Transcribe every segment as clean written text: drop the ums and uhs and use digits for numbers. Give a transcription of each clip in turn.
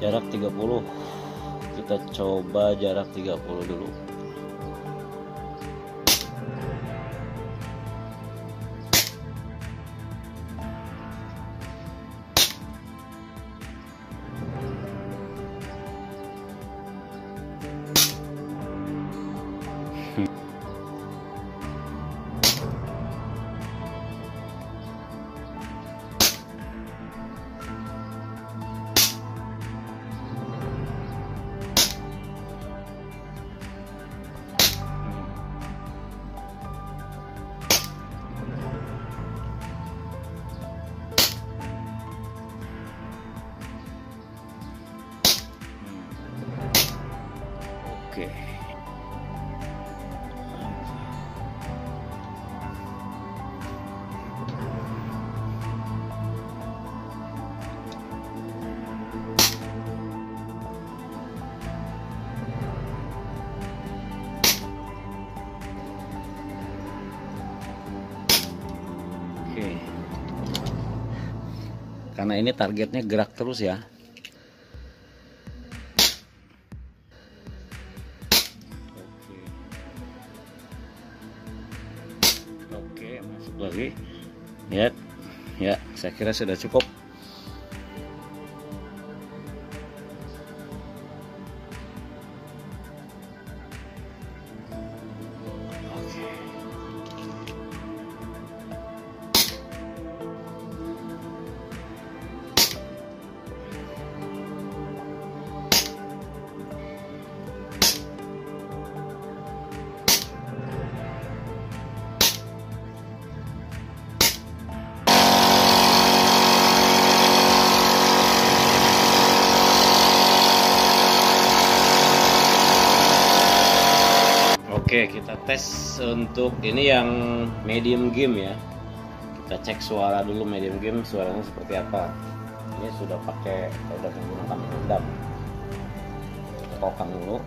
jarak 30. Kita coba jarak 30 dulu. Oke. Oke. Karena ini targetnya gerak terus ya. Oke, masuk lagi. Ya, saya kira sudah cukup. Oke, kita tes untuk ini yang medium game ya. Kita cek suara dulu medium game, suaranya seperti apa. Ini sudah menggunakan peredam. Kita kokang dulu.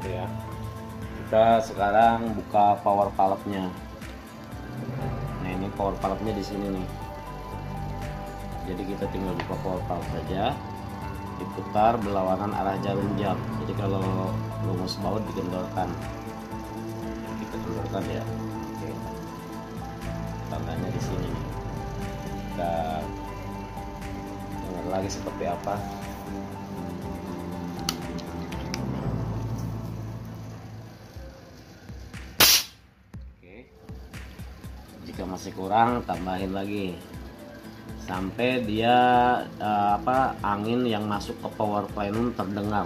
Gitu ya. Kita sekarang buka power palette-nya. Nah, ini power palette-nya di sini nih. Jadi kita tinggal buka power palette saja, diputar berlawanan arah jarum jam. Jadi kalau rumus baut dikendorkan, kita kendorkan ya. Oke. Tandanya di sini nih. Kita dengar lagi seperti apa. Oke. Jika masih kurang, tambahin lagi sampai dia angin yang masuk ke power plenum terdengar.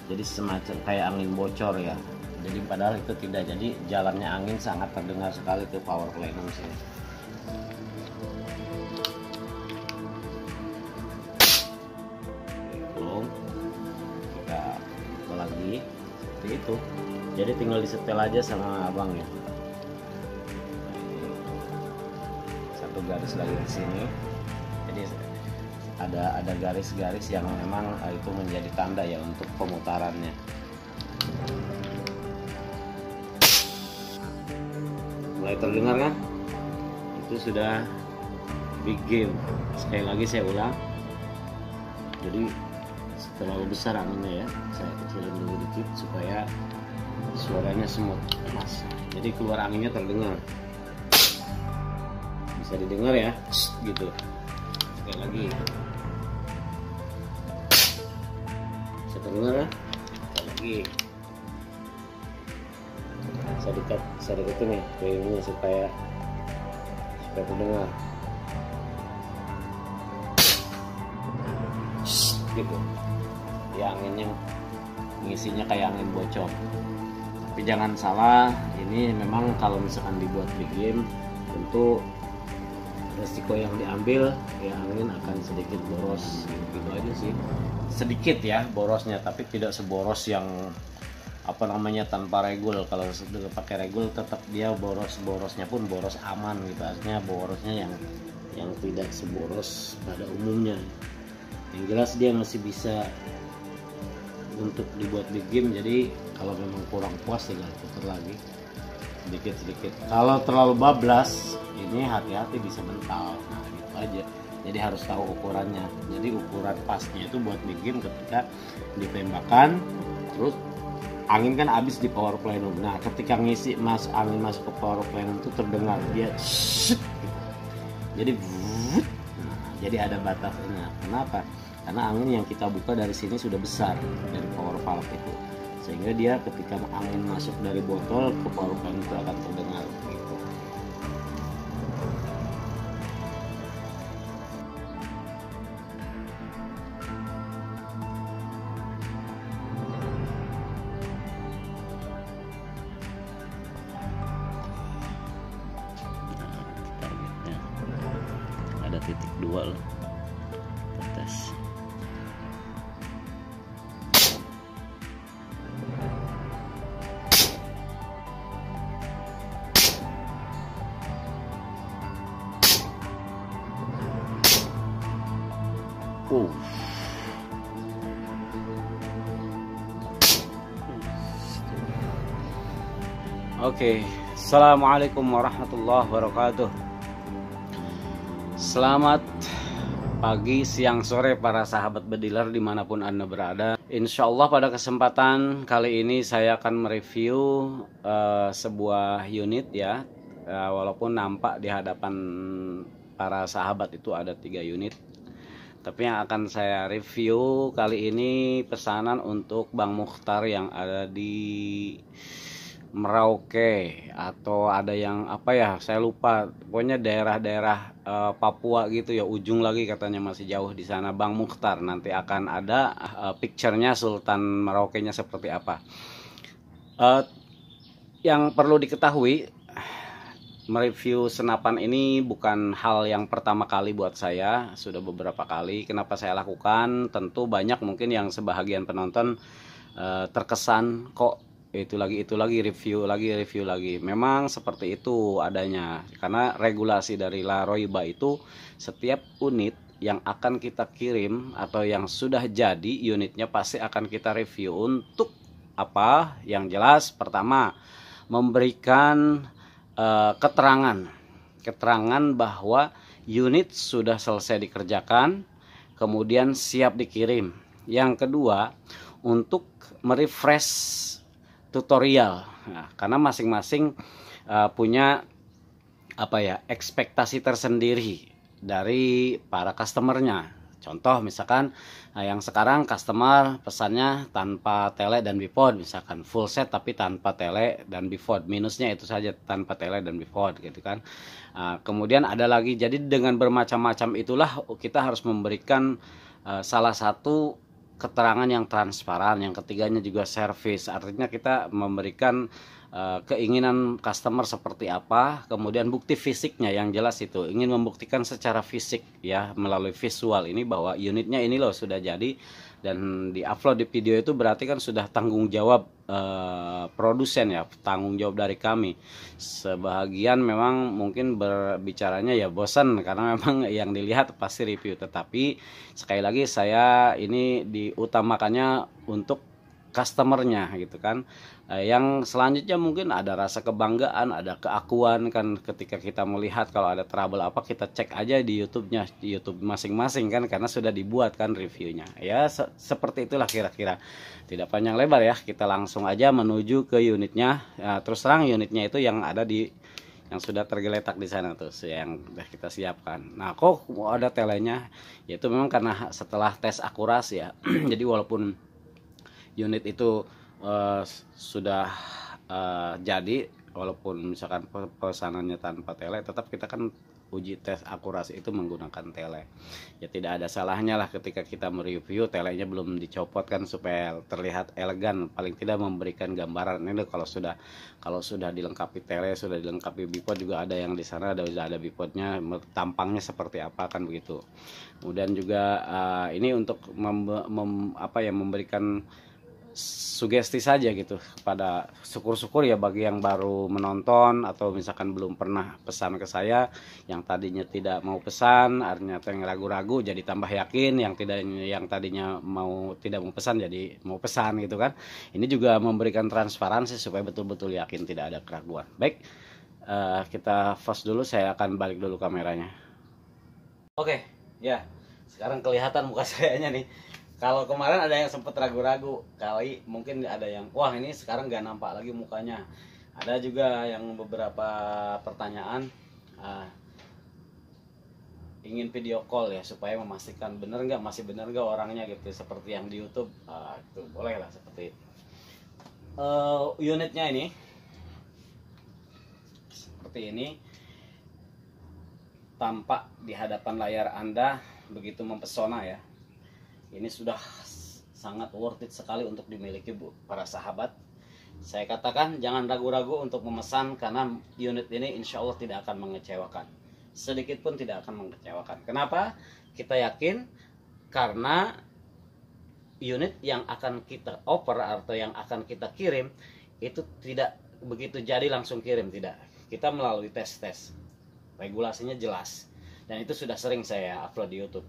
Jadi semacam kayak angin bocor ya. Jadi padahal itu tidak, jadi jalannya angin sangat terdengar sekali ke power plenum sini. Belum, kita buka lagi seperti itu. Jadi tinggal disetel aja sama abang ya. Satu garis lagi di sini. Jadi ada garis-garis yang memang itu menjadi tanda ya untuk pemutarannya. Mulai terdengar kan? Itu sudah big game. Sekali lagi saya ulang. Jadi terlalu besar anginnya ya. Saya kecilin dulu dikit supaya suaranya smooth. Jadi keluar anginnya terdengar. Bisa didengar ya, gitu. Sekali lagi. Bisa terdengar ya? Sekali lagi. Saya dekat nih ke ini supaya terdengar. Gitu. Ya anginnya ngisinya kayak angin bocor. Tapi jangan salah, ini memang kalau misalkan dibuat big game tentu resiko yang diambil ya angin akan sedikit boros gitu aja sih. Sedikit ya borosnya, tapi tidak seboros yang tanpa regul. Kalau sudah pakai regul tetap dia borosnya pun boros aman gitu. Artinya borosnya yang tidak seboros pada umumnya. Yang jelas dia masih bisa untuk dibuat big game. Jadi kalau memang kurang puas tinggal putar lagi. sedikit-sedikit. Kalau terlalu bablas ini hati-hati bisa mental. Nah gitu aja, jadi harus tahu ukurannya. Jadi ukuran pasnya itu buat bikin ketika ditembakkan terus angin kan habis di power plenum. Nah ketika ngisi angin masuk ke power plenum itu terdengar dia shit, gitu. Jadi jadi ada batasnya. Kenapa? Karena angin yang kita buka dari sini sudah besar dari power valve itu, sehingga dia ketika angin masuk dari botol ke power plenum itu akan terdengar gitu. Targetnya ada titik 2 loh, tes. Oke, assalamualaikum warahmatullahi wabarakatuh. Selamat pagi, siang, sore para sahabat bediler dimanapun Anda berada. Insya Allah pada kesempatan kali ini saya akan mereview sebuah unit ya. Walaupun nampak di hadapan para sahabat itu ada 3 unit, tapi yang akan saya review kali ini pesanan untuk Bang Mukhtar yang ada di Merauke, atau ada yang apa ya, saya lupa, pokoknya daerah-daerah Papua gitu ya, ujung lagi katanya, masih jauh di sana. Bang Mukhtar nanti akan ada picture-nya Sultan Merauke-nya seperti apa. Yang perlu diketahui, mereview senapan ini bukan hal yang pertama kali buat saya, sudah beberapa kali. Kenapa saya lakukan? Tentu banyak mungkin yang sebahagian penonton terkesan kok itu lagi review lagi. Memang seperti itu adanya, karena regulasi dari La Roiba itu setiap unit yang akan kita kirim atau yang sudah jadi unitnya pasti akan kita review. Untuk apa? Yang jelas, pertama memberikan keterangan bahwa unit sudah selesai dikerjakan, kemudian siap dikirim. Yang kedua, untuk merefresh tutorial. Nah, karena masing-masing punya apa ya, ekspektasi tersendiri dari para customernya. Contoh misalkan yang sekarang customer pesannya tanpa tele dan bipod, misalkan full set tapi tanpa tele dan bipod, minusnya itu saja, tanpa tele dan bipod gitu kan. Kemudian ada lagi, jadi dengan bermacam-macam itulah kita harus memberikan salah satu keterangan yang transparan. Yang ketiganya juga service, artinya kita memberikan keinginan customer seperti apa, kemudian bukti fisiknya yang jelas, itu ingin membuktikan secara fisik ya, melalui visual ini bahwa unitnya ini loh sudah jadi dan di-upload di video. Itu berarti kan sudah tanggung jawab produsen ya, tanggung jawab dari kami. Sebahagian memang mungkin berbicaranya ya bosan karena memang yang dilihat pasti review, tetapi sekali lagi saya ini diutamakannya untuk customernya gitu kan. Yang selanjutnya mungkin ada rasa kebanggaan, ada keakuan kan, ketika kita melihat kalau ada trouble apa, kita cek aja di YouTube-nya, di YouTube masing-masing kan, karena sudah dibuat kan reviewnya ya. Seperti itulah kira-kira, tidak panjang lebar ya, kita langsung aja menuju ke unitnya. Terus terang unitnya itu yang ada di, yang sudah tergeletak di sana tuh, yang sudah kita siapkan. Nah kok ada telenya, yaitu memang karena setelah tes akurasi ya. Jadi walaupun unit itu sudah jadi, walaupun misalkan pesanannya tanpa tele, tetap kita kan uji tes akurasi itu menggunakan tele. Ya tidak ada salahnya lah ketika kita mereview telenya belum dicopot kan, supaya terlihat elegan, paling tidak memberikan gambaran. Ini kalau sudah dilengkapi tele, sudah dilengkapi bipod, juga ada yang di sana ada bipodnya, tampangnya seperti apa kan begitu. Kemudian juga ini untuk memberikan sugesti saja gitu kepada, syukur-syukur ya bagi yang baru menonton atau misalkan belum pernah pesan ke saya, yang tadinya tidak mau pesan ternyata yang ragu-ragu jadi tambah yakin, yang tadinya tidak mau pesan jadi mau pesan gitu kan. Ini juga memberikan transparansi supaya betul-betul yakin tidak ada keraguan. Baik, kita pause dulu, saya akan balik dulu kameranya. Oke, ya sekarang kelihatan muka sayanya nih. Kalau kemarin ada yang sempat ragu-ragu, kali mungkin ada yang, wah ini sekarang nggak nampak lagi mukanya. Ada juga yang beberapa pertanyaan ingin video call ya, supaya memastikan bener nggak, masih bener nggak orangnya gitu, seperti yang di YouTube. Itu boleh lah seperti itu. Unitnya ini seperti ini, tampak di hadapan layar Anda begitu mempesona ya. Ini sudah sangat worth it sekali untuk dimiliki para sahabat. Saya katakan jangan ragu-ragu untuk memesan, karena unit ini insya Allah tidak akan mengecewakan, sedikit pun tidak akan mengecewakan. Kenapa kita yakin? Karena unit yang akan kita oper atau yang akan kita kirim itu tidak begitu jadi langsung kirim, tidak. Kita melalui tes regulasinya jelas, dan itu sudah sering saya upload di YouTube.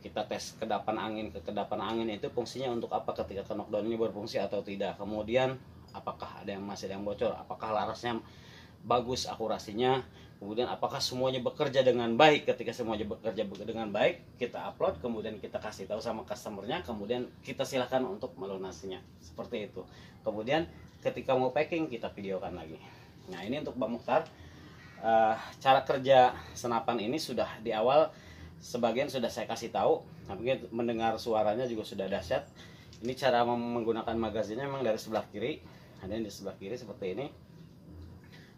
Kita tes kedapan angin, itu fungsinya untuk apa, ketika knockdown ini berfungsi atau tidak. Kemudian apakah masih ada yang bocor, apakah larasnya bagus akurasinya, kemudian apakah semuanya bekerja dengan baik. Ketika semuanya bekerja dengan baik, kita upload, kemudian kita kasih tahu sama customernya, kemudian kita silahkan untuk melunasinya, seperti itu. Kemudian ketika mau packing, kita videokan lagi. Nah, ini untuk Bang Mukhtar. Cara kerja senapan ini sudah di awal sebagian sudah saya kasih tahu, tapi mendengar suaranya juga sudah dahsyat. Ini cara menggunakan magazinnya memang dari sebelah kiri, ada yang di sebelah kiri seperti ini.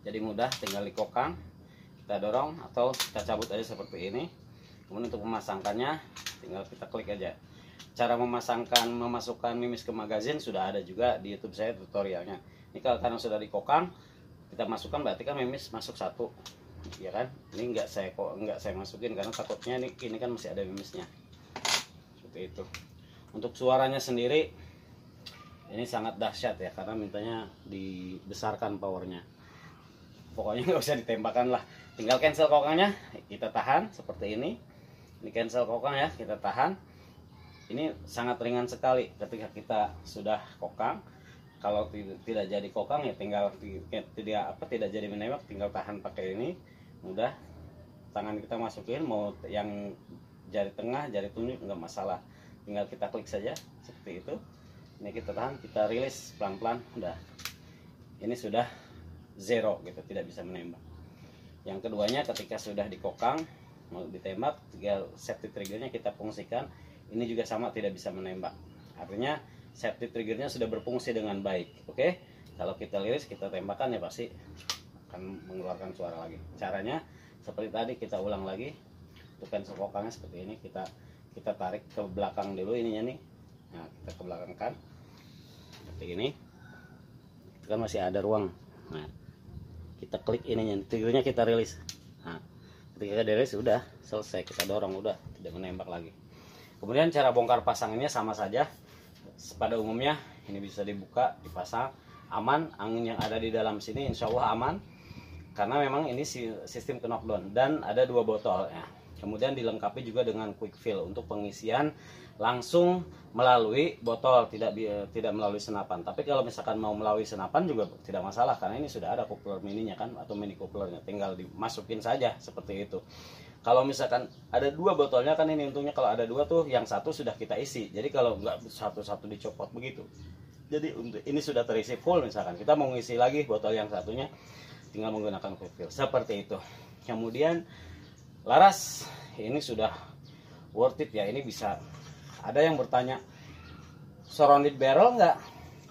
Jadi mudah, tinggal dikokang, kita dorong atau kita cabut aja seperti ini. Kemudian untuk memasangkannya tinggal kita klik aja. Cara memasukkan mimis ke magazin sudah ada juga di YouTube saya tutorialnya. Ini kalau karena sudah dikokang, kita masukkan berarti kan mimis masuk satu, ya kan. Ini enggak saya masukin karena takutnya ini kan masih ada mimisnya, seperti itu. Untuk suaranya sendiri ini sangat dahsyat ya, karena mintanya dibesarkan powernya. Pokoknya nggak usah ditembakkan lah, tinggal cancel kokangnya, kita tahan seperti ini. Ini cancel kokang ya, kita tahan. Ini sangat ringan sekali ketika kita sudah kokang. Kalau tidak jadi kokang ya tinggal tidak jadi menembak, tinggal tahan pakai ini. Mudah, tangan kita masukin, mau yang jari tengah, jari tunjuk nggak masalah, tinggal kita klik saja seperti itu. Ini kita tahan, kita rilis pelan-pelan, udah. Ini sudah zero gitu, tidak bisa menembak. Yang keduanya, ketika sudah dikokang mau ditembak, tinggal safety triggernya kita fungsikan. Ini juga sama, tidak bisa menembak. Artinya safety triggernya sudah berfungsi dengan baik. Oke, kalau kita liris, kita tembakan ya pasti akan mengeluarkan suara lagi. Caranya seperti tadi, kita ulang lagi. Untuk cancel kokangnya seperti ini, kita tarik ke belakang dulu ininya nih. Nah, kita ke belakang kan seperti ini, itu kan masih ada ruang. Nah, kita klik ininya, triggernya kita rilis. Nah, ketika kita rilis udah selesai, kita dorong udah tidak menembak lagi. Kemudian cara bongkar pasangnya sama saja. Pada umumnya ini bisa dibuka, dipasang, aman. Angin yang ada di dalam sini insya Allah aman, karena memang ini sistem knockdown dan ada 2 botol ya. Kemudian dilengkapi juga dengan quick fill untuk pengisian langsung melalui botol, tidak melalui senapan. Tapi kalau misalkan mau melalui senapan juga tidak masalah, karena ini sudah ada coupler mininya kan, atau mini couplernya, tinggal dimasukin saja seperti itu. Kalau misalkan ada 2 botolnya kan, ini untungnya kalau ada 2 tuh, yang satu sudah kita isi. Jadi kalau nggak satu-satu dicopot begitu, jadi ini sudah terisi full, misalkan kita mau ngisi lagi botol yang satunya, tinggal menggunakan quick fill seperti itu. Kemudian laras ini sudah worth it ya. Ini bisa, ada yang bertanya surrounded barrel nggak?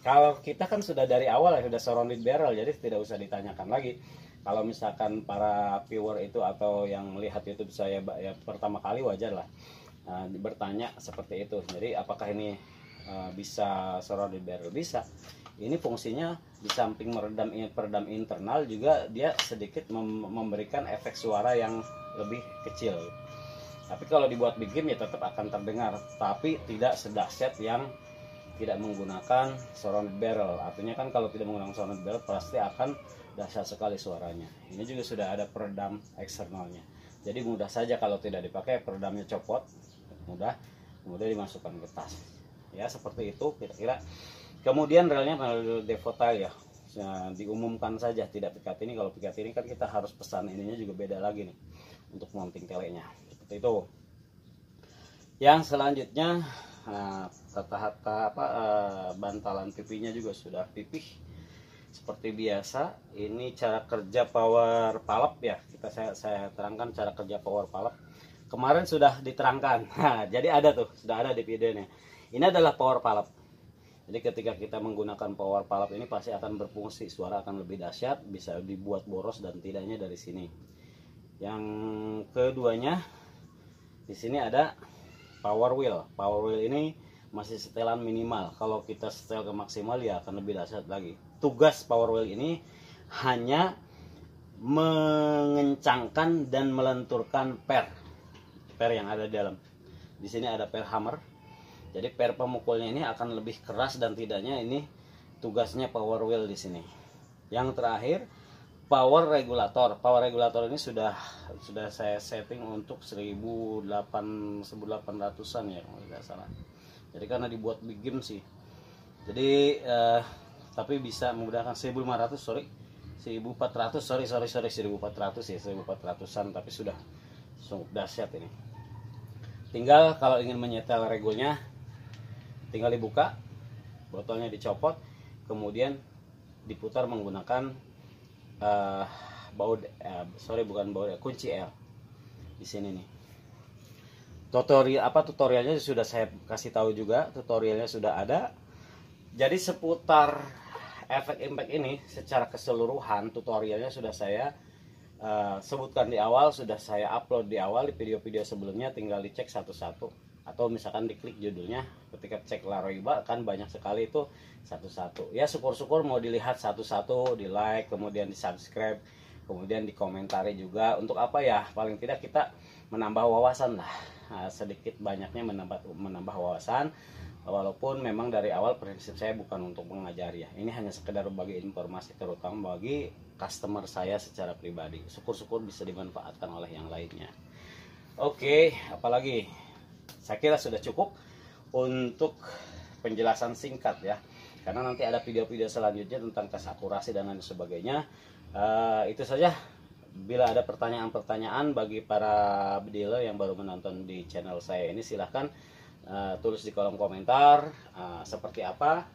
Kalau kita kan sudah dari awal ya sudah surrounded barrel, jadi tidak usah ditanyakan lagi. Kalau misalkan para viewer itu atau yang melihat YouTube saya ya pertama kali, wajar lah bertanya seperti itu. Jadi apakah ini bisa surrounded barrel? Bisa. Ini fungsinya di samping peredam internal juga dia sedikit memberikan efek suara yang lebih kecil. Tapi kalau dibuat big game ya tetap akan terdengar, tapi tidak sedahsyat yang tidak menggunakan surround barrel. Artinya kan kalau tidak menggunakan surround barrel pasti akan dahsyat sekali suaranya. Ini juga sudah ada peredam eksternalnya. Jadi mudah saja kalau tidak dipakai, peredamnya copot, mudah, kemudian dimasukkan ke tas. Ya seperti itu kira-kira. Kemudian relnya rel Devotail ya. Nah, diumumkan saja tidak pikat ini. Kalau pikat ini kan kita harus pesan ininya juga beda lagi nih untuk mounting telenya. Seperti itu. Yang selanjutnya bantalan pipinya juga sudah pipih seperti biasa. Ini cara kerja power palep ya. Saya terangkan cara kerja power palep. Kemarin sudah diterangkan. Nah, jadi ada tuh, sudah ada di videonya. Ini adalah power palep. Jadi ketika kita menggunakan power palep ini pasti akan berfungsi, suara akan lebih dahsyat, bisa dibuat boros dan tidaknya dari sini. Yang keduanya di sini ada power wheel. Power wheel ini masih setelan minimal. Kalau kita setel ke maksimal ya akan lebih dahsyat lagi. Tugas power wheel ini hanya mengencangkan dan melenturkan per yang ada di dalam. Di sini ada per hammer. Jadi per pemukulnya ini akan lebih keras dan tidaknya ini tugasnya power wheel di sini. Yang terakhir power regulator. Power regulator ini sudah saya setting untuk 1800-an ya kalau tidak salah. Jadi karena dibuat big game sih. Jadi tapi bisa menggunakan 1400 ya, 1400-an, tapi sudah sungguh dahsyat ini. Tinggal kalau ingin menyetel regulnya, tinggal dibuka, botolnya dicopot, kemudian diputar menggunakan kunci L di sini nih. Tutorialnya sudah saya kasih tahu juga, tutorialnya sudah ada. Jadi seputar efek impact ini secara keseluruhan tutorialnya sudah saya sebutkan di awal, sudah saya upload di awal di video-video sebelumnya, tinggal dicek satu-satu. Atau misalkan diklik judulnya, ketika cek Laroiba kan banyak sekali itu satu-satu. Ya syukur-syukur mau dilihat satu-satu, di like, kemudian di subscribe, kemudian dikomentari juga. Untuk apa ya? Paling tidak kita menambah wawasan lah. Nah, sedikit banyaknya menambah wawasan. Walaupun memang dari awal prinsip saya bukan untuk mengajari ya. Ini hanya sekedar bagi informasi, terutama bagi customer saya secara pribadi. Syukur-syukur bisa dimanfaatkan oleh yang lainnya. Oke, apalagi? Saya kira sudah cukup untuk penjelasan singkat ya, karena nanti ada video-video selanjutnya tentang tes akurasi dan lain sebagainya. Itu saja. Bila ada pertanyaan-pertanyaan bagi para dealer yang baru menonton di channel saya ini, silahkan tulis di kolom komentar seperti apa.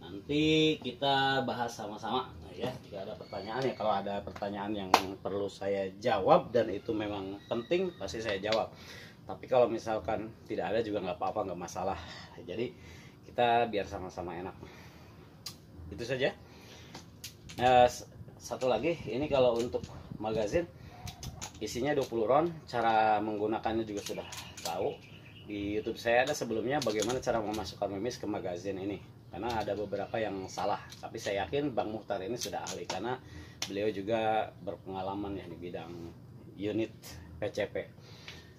Nanti kita bahas sama-sama ya. Jika ada pertanyaan ya, kalau ada pertanyaan yang perlu saya jawab dan itu memang penting, pasti saya jawab. Tapi kalau misalkan tidak ada juga nggak apa-apa, nggak masalah. Jadi kita biar sama-sama enak. Itu saja. Satu lagi, ini kalau untuk magazin isinya 20 round. Cara menggunakannya juga sudah tahu. Di YouTube saya ada sebelumnya bagaimana cara memasukkan mimis ke magazin ini. Karena ada beberapa yang salah. Tapi saya yakin Bang Muhtar ini sudah ahli, karena beliau juga berpengalaman ya di bidang unit PCP.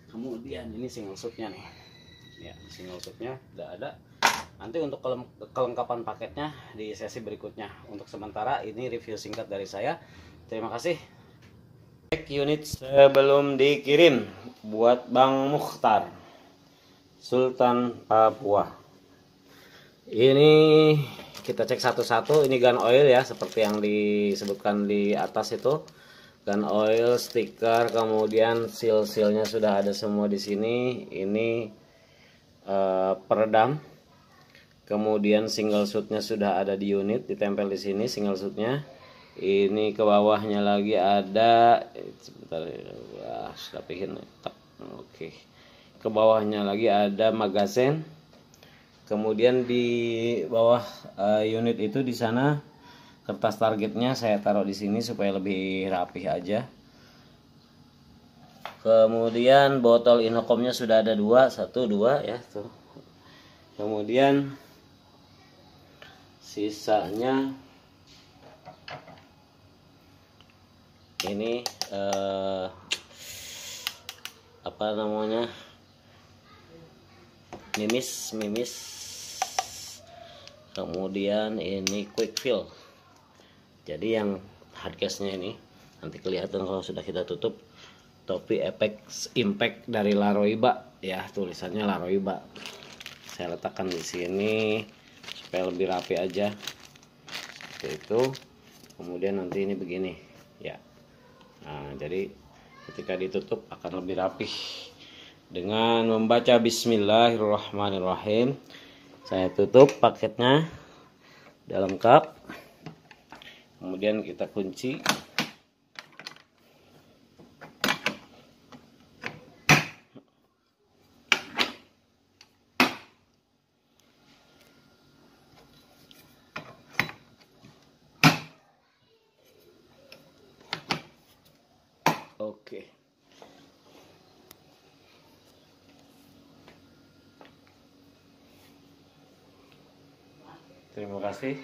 Kemudian ini single shootnya nih ya, single shootnya udah ada. Nanti untuk kelengkapan paketnya di sesi berikutnya. Untuk sementara ini review singkat dari saya. Terima kasih. Cek unit sebelum dikirim buat Bang Muhtar, Sultan Papua. Ini kita cek satu-satu. Ini gun oil ya, seperti yang disebutkan di atas itu. Gun oil, stiker, kemudian seal-sealnya sudah ada semua di sini. Ini peredam. Kemudian single shootnya sudah ada di unit, ditempel di sini single shootnya. Ini ke bawahnya lagi ada, sebentar ya, rapihin. Oke. Ke bawahnya lagi ada magazine. Kemudian di bawah unit itu di sana kertas targetnya saya taruh di sini supaya lebih rapih aja. Kemudian botol inokomnya sudah ada 2 ya tuh. Kemudian sisanya ini apa namanya, mimis kemudian ini quick fill. Jadi yang hardcase-nya ini nanti kelihatan kalau sudah kita tutup, topi Apex Impact dari Laroiba ya, tulisannya Laroiba. Saya letakkan di sini supaya lebih rapi aja seperti itu. Kemudian nanti ini begini ya. Nah, jadi ketika ditutup akan lebih rapi dengan membaca Bismillahirrahmanirrahim. Saya tutup paketnya dalam cup, kemudian kita kunci. Oke. Terima kasih.